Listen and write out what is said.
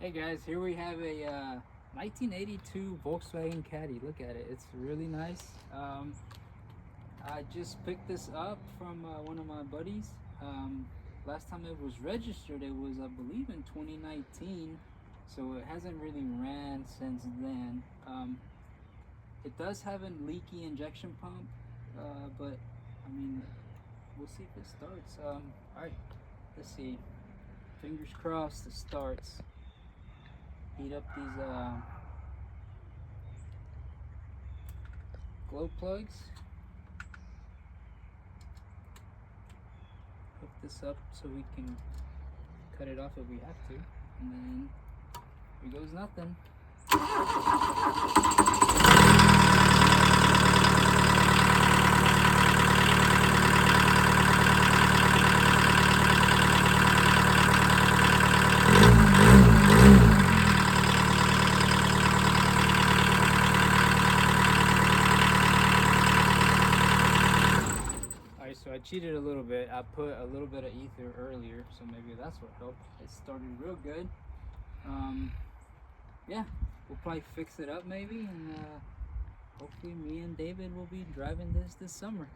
Hey guys, here we have a 1982 Volkswagen Caddy. Look at it, it's really nice. I just picked this up from one of my buddies. Last time it was registered, it was, I believe, in 2019, so it hasn't really ran since then. It does have a leaky injection pump, but I mean, we'll see if it starts. All right, let's see. Fingers crossed it starts. Heat up these glow plugs. Hook this up so we can cut it off if we have to. And then here goes nothing. So I cheated a little bit. I put a little bit of ether earlier, so maybe that's what helped. It started real good. Yeah, we'll probably fix it up maybe, and hopefully me and David will be driving this summer.